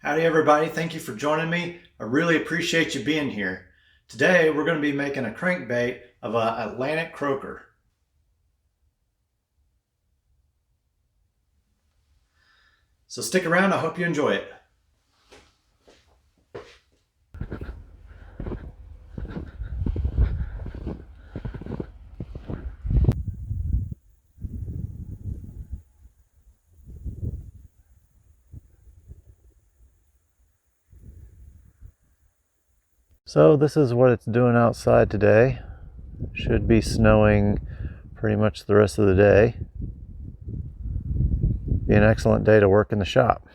Howdy everybody, thank you for joining me. I really appreciate you being here. Today we're going to be making a crankbait of an Atlantic croaker. So stick around, I hope you enjoy it. So this is what it's doing outside today. Should be snowing pretty much the rest of the day. Be an excellent day to work in the shop.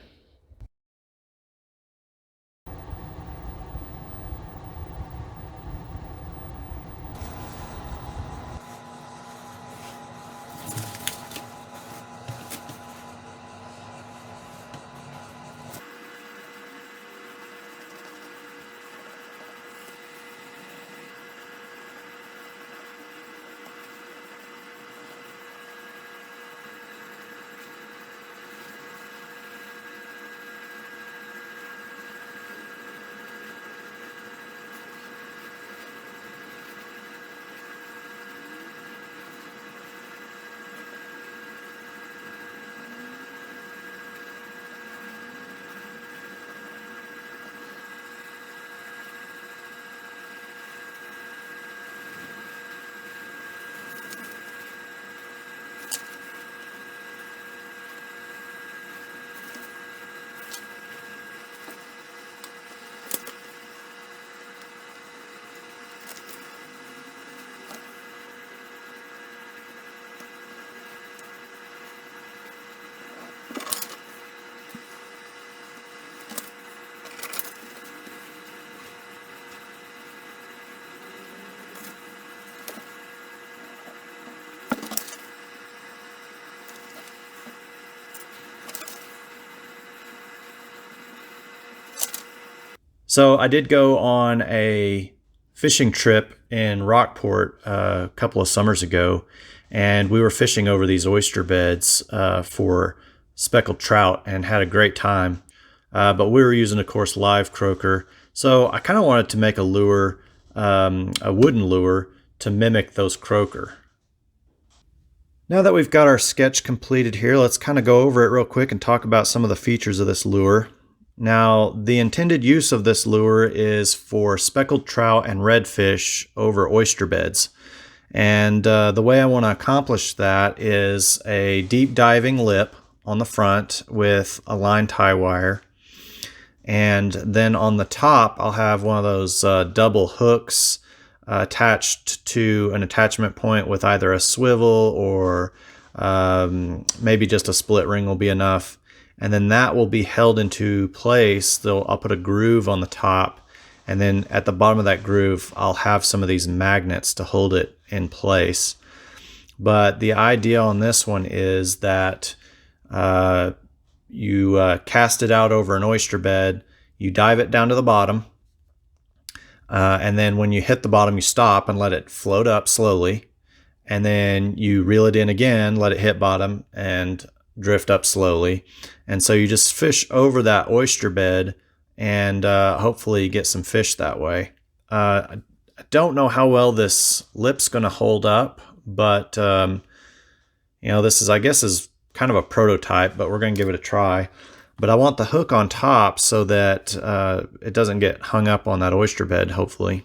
So I did go on a fishing trip in Rockport a couple of summers ago, and we were fishing over these oyster beds for speckled trout and had a great time. But we were using, of course, live croaker. So I kind of wanted to make a lure, a wooden lure, to mimic those croaker. Now that we've got our sketch completed here, let's kind of go over it real quick and talk about some of the features of this lure. Now, the intended use of this lure is for speckled trout and redfish over oyster beds. And the way I want to accomplish that is a deep diving lip on the front with a line tie wire. And then on the top, I'll have one of those double hooks attached to an attachment point with either a swivel or maybe just a split ring will be enough. And then that will be held into place. I'll put a groove on the top, and then at the bottom of that groove I'll have some of these magnets to hold it in place. But the idea on this one is that you cast it out over an oyster bed, you dive it down to the bottom, and then when you hit the bottom you stop and let it float up slowly, and then you reel it in again, let it hit bottom and drift up slowly. And so you just fish over that oyster bed and hopefully get some fish that way. I don't know how well this lip's going to hold up, but you know, this is, I guess, is kind of a prototype, but we're going to give it a try. But I want the hook on top so that it doesn't get hung up on that oyster bed, hopefully.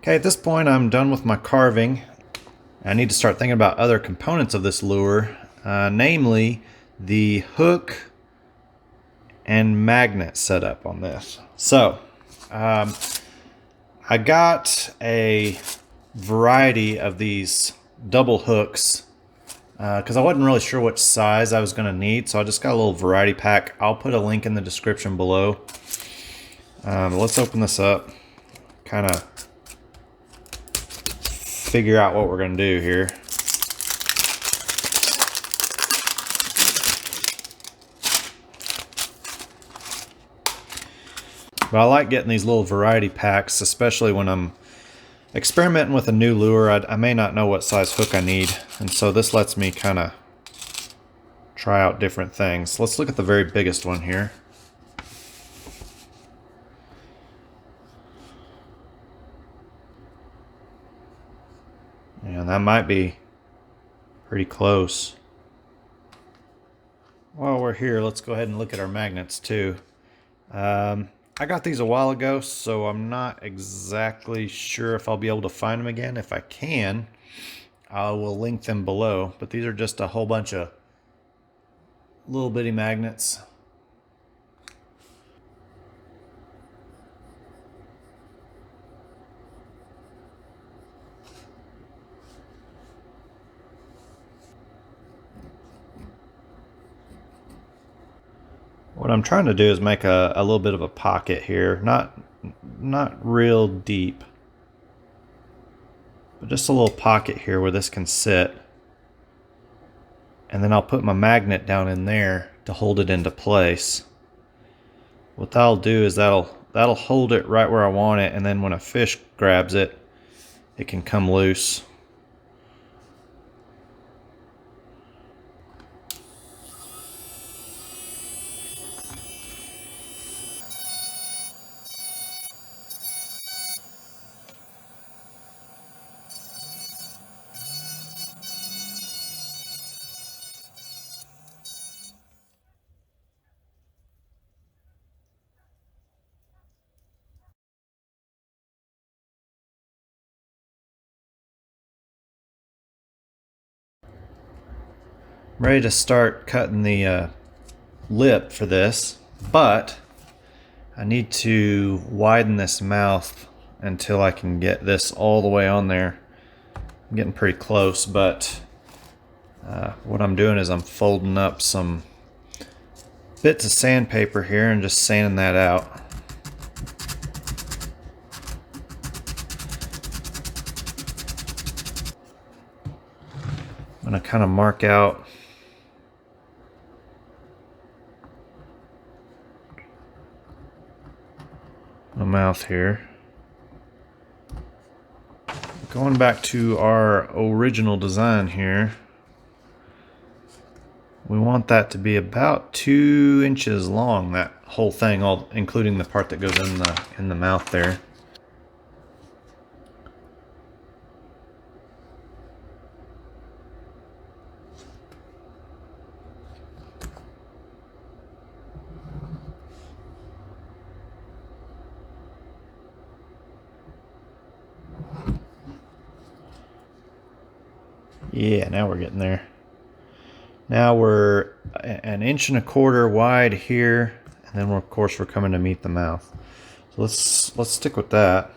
Okay, at this point I'm done with my carving. I need to start thinking about other components of this lure, namely the hook and magnet setup on this. So, I got a variety of these double hooks because I wasn't really sure which size I was going to need, so I just got a little variety pack. I'll put a link in the description below. Let's open this up, kind of figure out what we're going to do here. But I like getting these little variety packs, especially when I'm experimenting with a new lure. I may not know what size hook I need, and so this lets me kind of try out different things. Let's look at the very biggest one here. And that might be pretty close. While we're here, let's go ahead and look at our magnets too. I got these a while ago, so I'm not exactly sure if I'll be able to find them again. If I can, I will link them below. But these are just a whole bunch of little bitty magnets. What I'm trying to do is make a little bit of a pocket here, not real deep, but just a little pocket here where this can sit. And then I'll put my magnet down in there to hold it into place. What that'll do is that'll hold it right where I want it, and then when a fish grabs it, it can come loose. I'm ready to start cutting the lip for this, but I need to widen this mouth until I can get this all the way on there. I'm getting pretty close, but what I'm doing is I'm folding up some bits of sandpaper here and just sanding that out. I'm going to kind of mark out the mouth here. Going back to our original design here, we want that to be about 2 inches long, that whole thing, all including the part that goes in the mouth there. Yeah, now we're getting there. Now we're 1.25 inches wide here, and then of course we're coming to meet the mouth. So let's stick with that.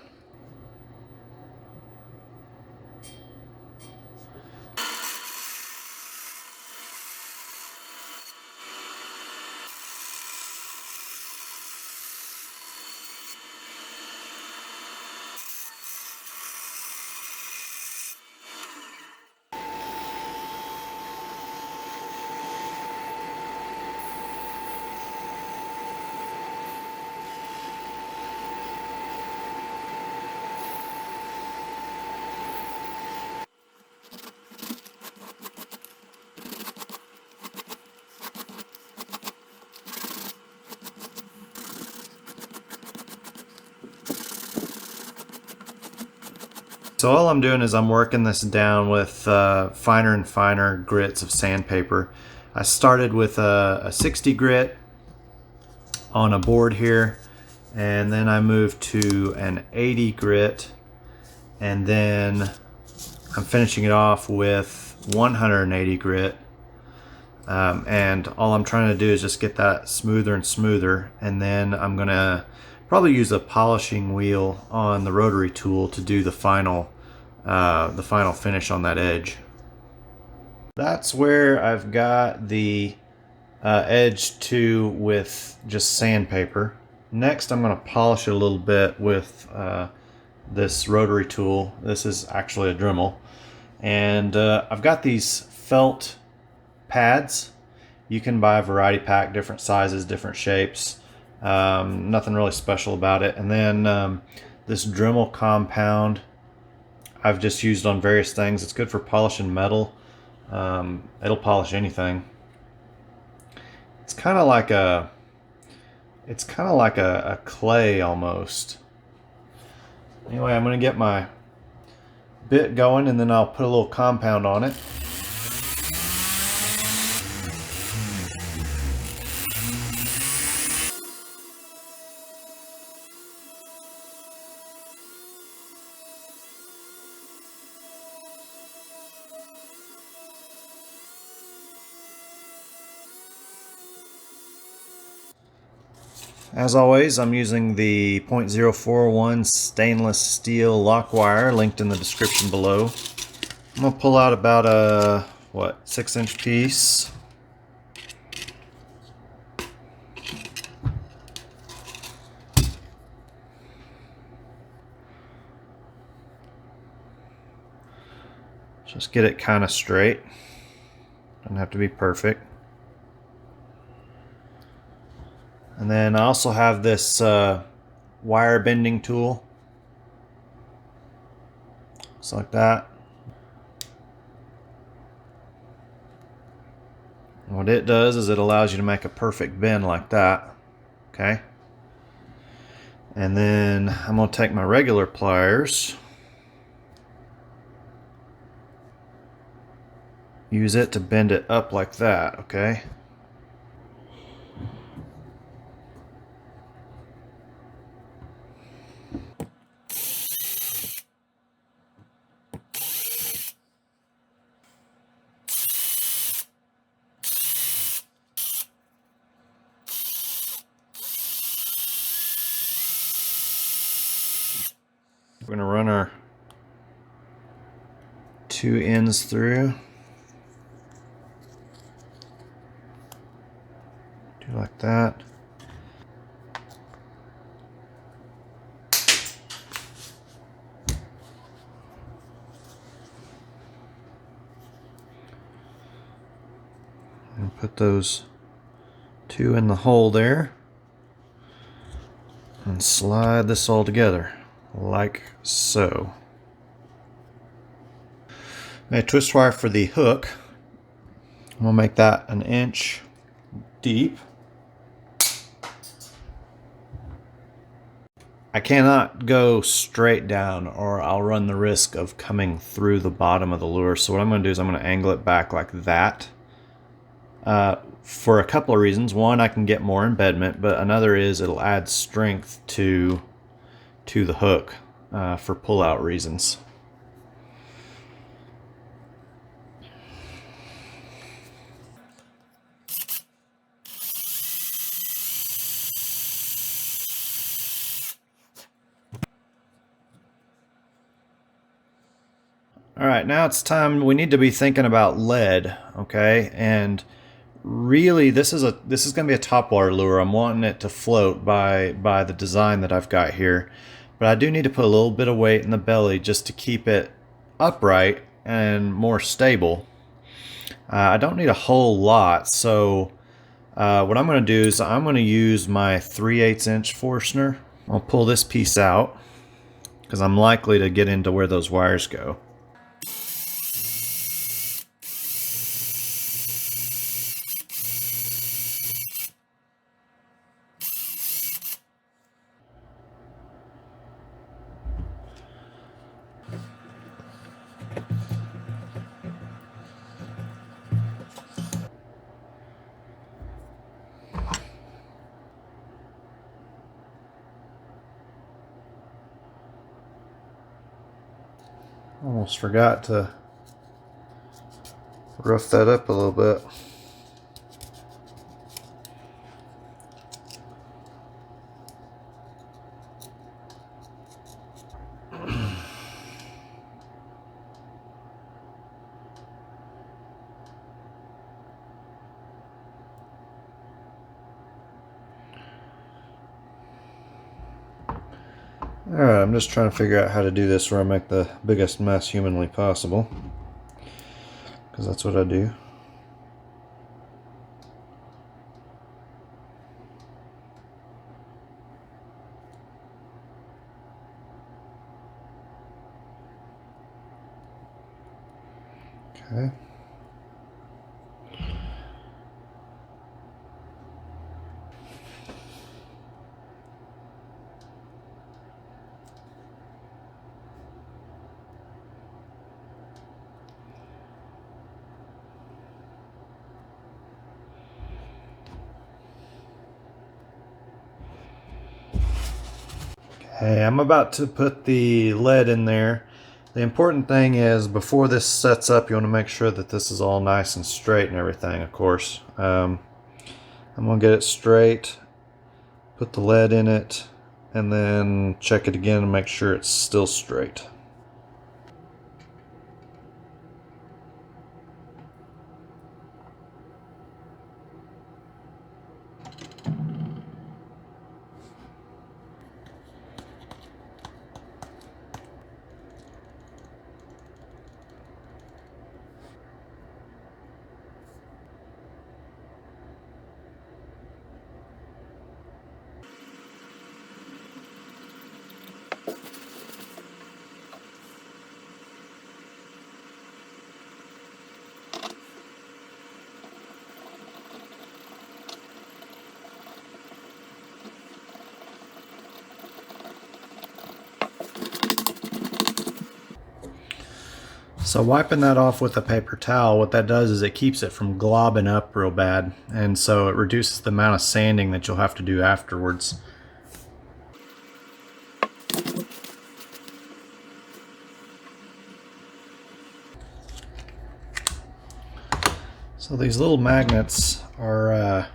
So all I'm doing is I'm working this down with finer and finer grits of sandpaper. I started with a 60 grit on a board here, and then I moved to an 80 grit, and then I'm finishing it off with 180 grit. And all I'm trying to do is just get that smoother and smoother, and then I'm gonna probably use a polishing wheel on the rotary tool to do the final finish on that edge. That's where I've got the edge to with just sandpaper. Next, I'm going to polish it a little bit with this rotary tool. This is actually a Dremel, and I've got these felt pads. You can buy a variety pack, different sizes, different shapes. Nothing really special about it. And then this Dremel compound I've just used on various things. It's good for polishing metal. It'll polish anything. It's kind of like a clay almost. Anyway, I'm going to get my bit going, and then I'll put a little compound on it. As always, I'm using the .041 stainless steel lock wire linked in the description below. I'm going to pull out about a 6-inch piece. Just get it kind of straight. Doesn't have to be perfect. And then I also have this wire bending tool. Just like that. What it does is it allows you to make a perfect bend like that. Okay. And then I'm going to take my regular pliers, use it to bend it up like that, okay? We're going to run our two ends through. Do like that. And put those two in the hole there. And slide this all together like so. A twist wire for the hook. I'm going to make that 1 inch deep. I cannot go straight down or I'll run the risk of coming through the bottom of the lure. So what I'm going to do is I'm going to angle it back like that for a couple of reasons. One, I can get more embedment, but another is it'll add strength to the hook for pull-out reasons. All right, now it's time. We need to be thinking about lead, okay? And really, this is going to be a topwater lure. I'm wanting it to float by the design that I've got here, but I do need to put a little bit of weight in the belly just to keep it upright and more stable. I don't need a whole lot, so what I'm going to do is I'm going to use my 3/8 inch Forstner. I'll pull this piece out because I'm likely to get into where those wires go. Almost forgot to rough that up a little bit. Alright, I'm just trying to figure out how to do this where I make the biggest mess humanly possible, because that's what I do. Okay. Okay, I'm about to put the lead in there. The important thing is before this sets up, you want to make sure that this is all nice and straight and everything, of course. I'm going to get it straight, put the lead in it, and then check it again and make sure it's still straight. So wiping that off with a paper towel, what that does is it keeps it from globbing up real bad, and so it reduces the amount of sanding that you'll have to do afterwards. So these little magnets are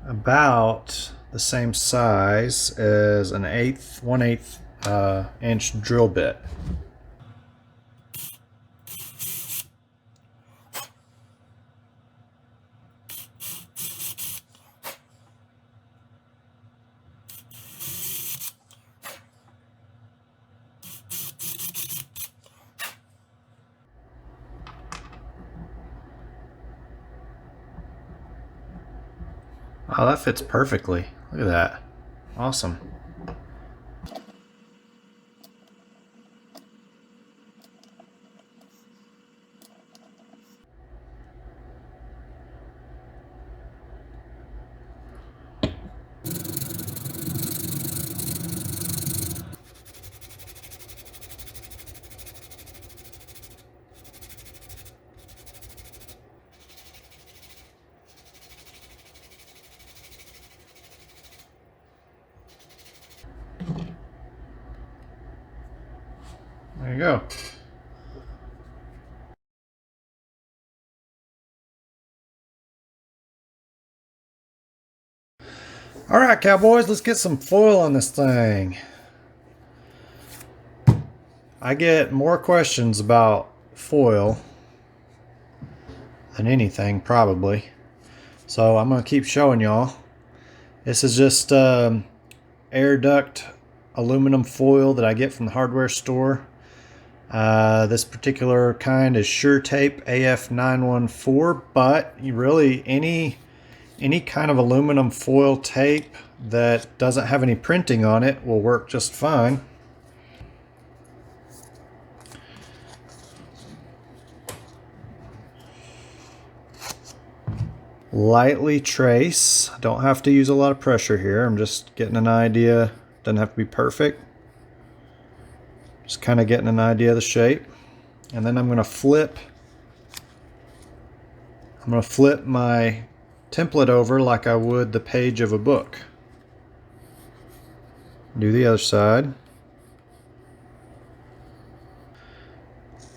about the same size as an 1/8 inch drill bit. Oh, that fits perfectly. Look at that. Awesome. There you go. All right, cowboys, let's get some foil on this thing. I get more questions about foil than anything, probably. So I'm going to keep showing y'all. This is just air duct aluminum foil that I get from the hardware store. This particular kind is Sure Tape AF914, but really any kind of aluminum foil tape that doesn't have any printing on it will work just fine. Lightly trace. Don't have to use a lot of pressure here. I'm just getting an idea. Doesn't have to be perfect. Just kind of getting an idea of the shape. And then I'm going to flip my template over like I would the page of a book. Do the other side.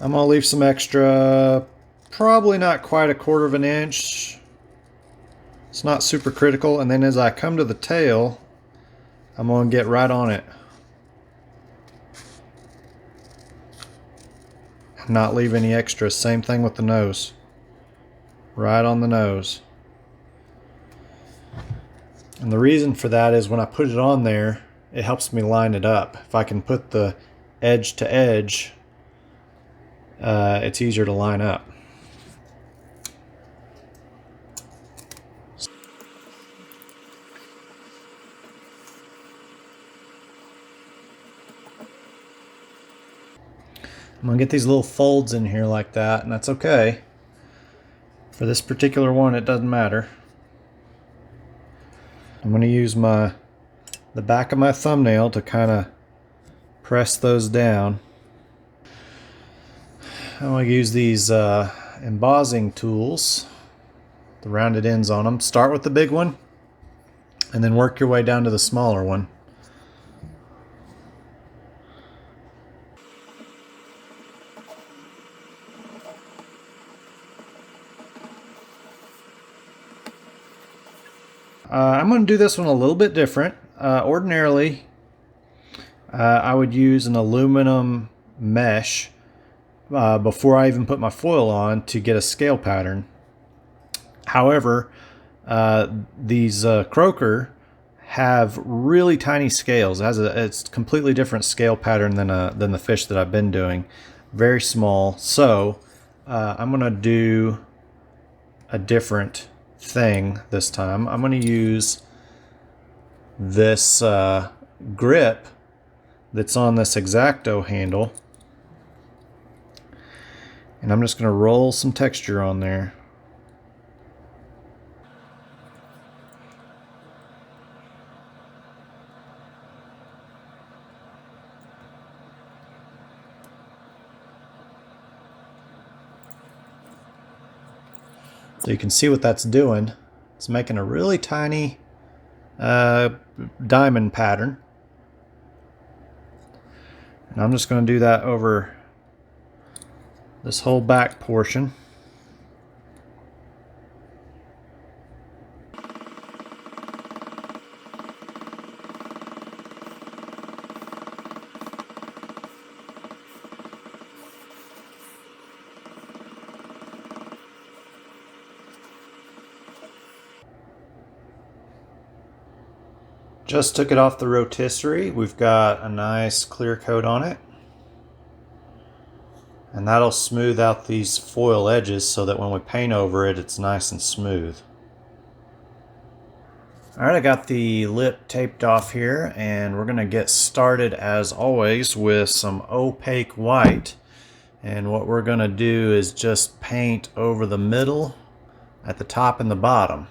I'm going to leave some extra, probably not quite 1/4 inch. It's not super critical. And then as I come to the tail, I'm going to get right on it. Not leave any extra. Same thing with the nose. Right on the nose. And the reason for that is when I put it on there, it helps me line it up. If I can put the edge to edge, it's easier to line up. I'm going to get these little folds in here like that, and that's okay. For this particular one, it doesn't matter. I'm going to use the back of my thumbnail to kind of press those down. I'm going to use these embossing tools, the rounded ends on them. Start with the big one, and then work your way down to the smaller one. I'm going to do this one a little bit different. Ordinarily, I would use an aluminum mesh before I even put my foil on to get a scale pattern. However, these Croaker have really tiny scales. It's a completely different scale pattern than the fish that I've been doing. Very small. So I'm going to do a different thing this time. I'm going to use this grip that's on this X-Acto handle, and I'm just going to roll some texture on there. So you can see what that's doing. It's making a really tiny diamond pattern. And I'm just going to do that over this whole back portion. Just took it off the rotisserie. We've got a nice clear coat on it. And that'll smooth out these foil edges so that when we paint over it, it's nice and smooth. Alright, I got the lip taped off here, and we're going to get started as always with some opaque white. And what we're going to do is just paint over the middle, at the top and the bottom.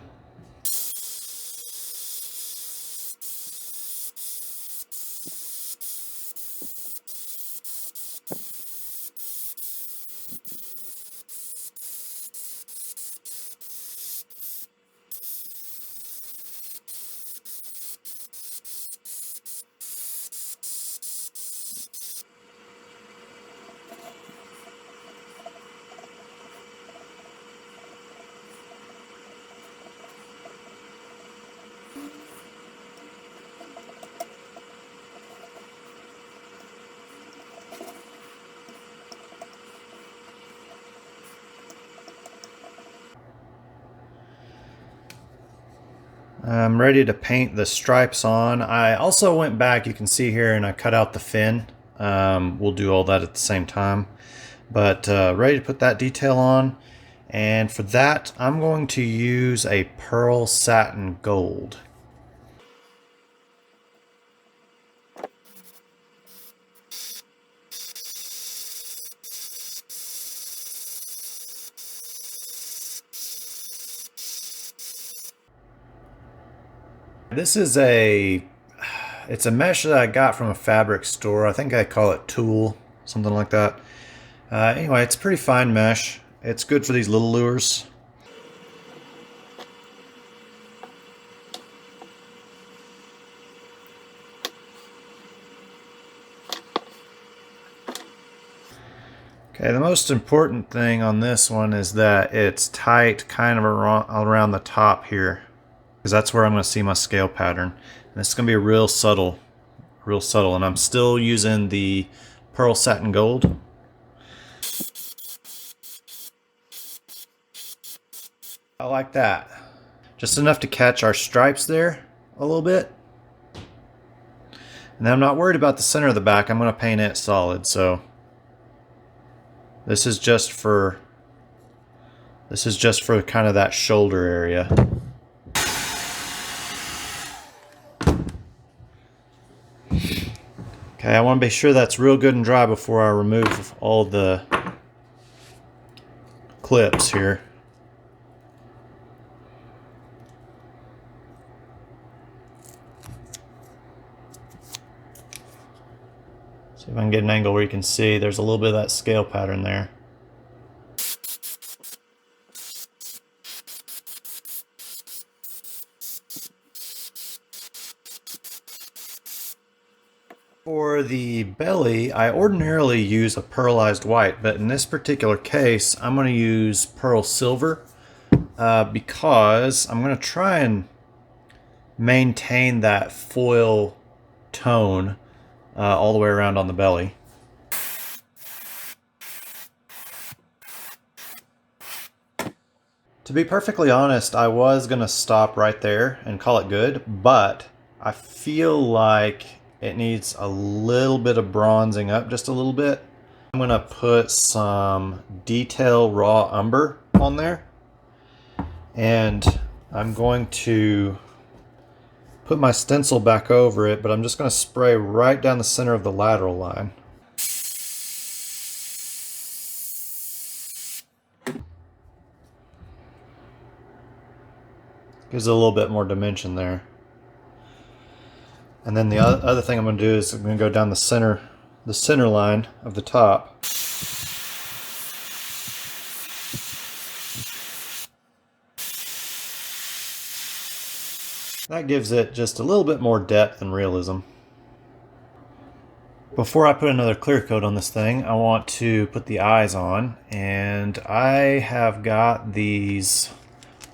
I'm ready to paint the stripes on. I also went back, you can see here, and I cut out the fin. We'll do all that at the same time. But ready to put that detail on. And for that, I'm going to use a pearl satin gold. This is it's a mesh that I got from a fabric store. I think I call it tulle, something like that. Anyway, it's pretty fine mesh. It's good for these little lures. Okay, the most important thing on this one is that it's tight kind of around the top here, because that's where I'm going to see my scale pattern. And it's going to be real subtle, and I'm still using the pearl satin gold. I like that. Just enough to catch our stripes there a little bit. And then I'm not worried about the center of the back. I'm going to paint it solid, so this is just for kind of that shoulder area. Okay, I want to be sure that's real good and dry before I remove all the clips here. See if I can get an angle where you can see there's a little bit of that scale pattern there. For the belly, I ordinarily use a pearlized white, but in this particular case, I'm going to use pearl silver because I'm going to try and maintain that foil tone all the way around on the belly. To be perfectly honest, I was going to stop right there and call it good, but I feel like it needs a little bit of bronzing up, just a little bit. I'm going to put some detail raw umber on there, and I'm going to put my stencil back over it, but I'm just going to spray right down the center of the lateral line. Gives it a little bit more dimension there. And then the other thing I'm going to do is I'm going to go down the center line of the top. That gives it just a little bit more depth and realism. Before I put another clear coat on this thing, I want to put the eyes on, and I have got these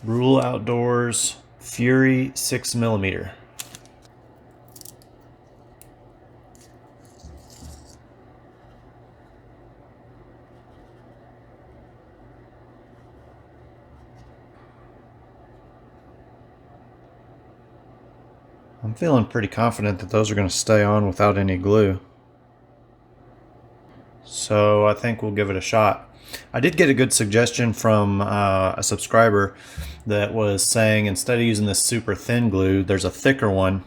Rule Outdoors Fury 6mm. I'm feeling pretty confident that those are going to stay on without any glue. So I think we'll give it a shot. I did get a good suggestion from a subscriber that was saying instead of using this super thin glue, there's a thicker one,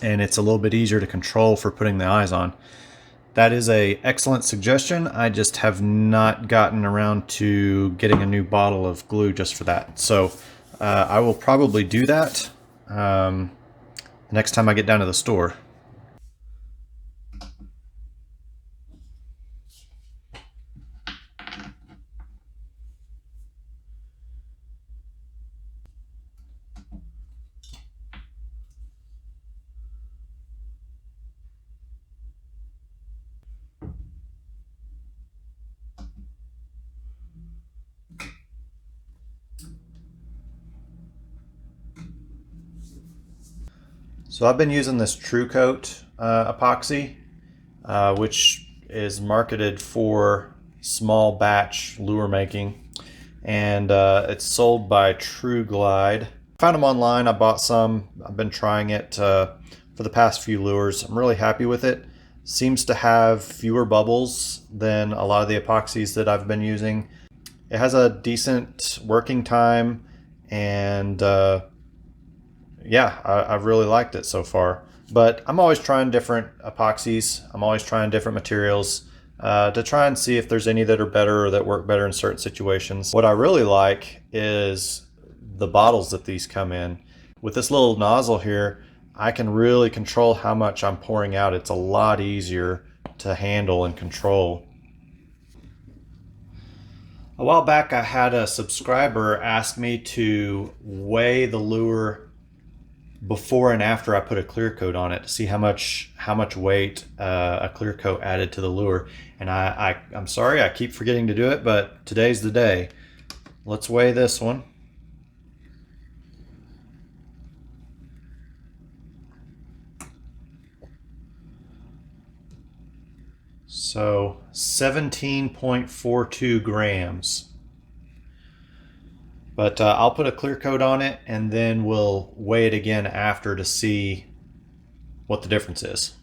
and it's a little bit easier to control for putting the eyes on. That is an excellent suggestion. I just have not gotten around to getting a new bottle of glue just for that. So I will probably do that next time I get down to the store. So I've been using this True Coat epoxy, which is marketed for small batch lure making, and it's sold by True Glide. Found them online. I bought some. I've been trying it for the past few lures. I'm really happy with it. Seems to have fewer bubbles than a lot of the epoxies that I've been using. It has a decent working time, and yeah, I've really liked it so far. But I'm always trying different epoxies. I'm always trying different materials to try and see if there's any that are better or that work better in certain situations. What I really like is the bottles that these come in. With this little nozzle here, I can really control how much I'm pouring out. It's a lot easier to handle and control. A while back, I had a subscriber ask me to weigh the lure before and after I put a clear coat on it to see how much weight a clear coat added to the lure. And I'm sorry, I keep forgetting to do it, but today's the day. Let's weigh this one. So 17.42 grams. But I'll put a clear coat on it, and then we'll weigh it again after to see what the difference is.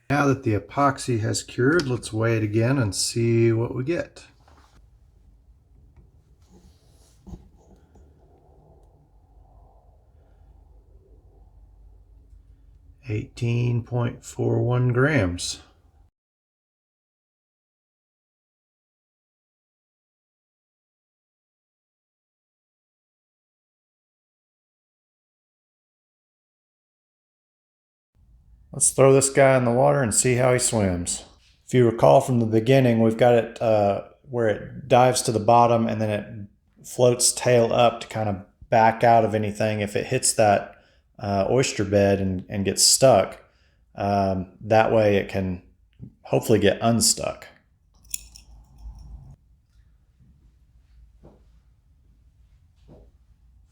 Now that the epoxy has cured, let's weigh it again and see what we get. $18.41 grams. Let's throw this guy in the water and see how he swims. If you recall from the beginning, we've got it where it dives to the bottom and then it floats tail up to kind of back out of anything. If it hits that oyster bed and gets stuck, that way it can hopefully get unstuck.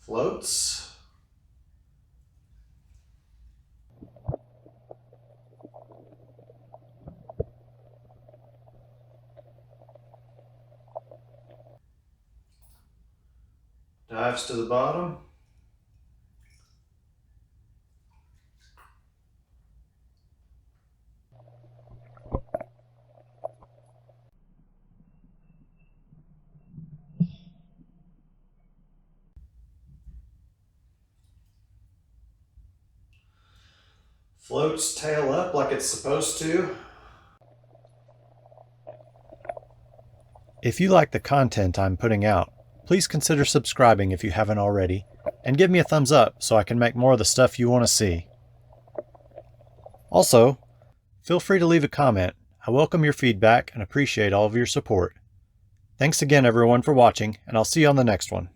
Floats. Dives to the bottom. Floats tail up like it's supposed to. If you like the content I'm putting out, please consider subscribing if you haven't already, and give me a thumbs up so I can make more of the stuff you want to see. Also, feel free to leave a comment. I welcome your feedback and appreciate all of your support. Thanks again everyone for watching, and I'll see you on the next one.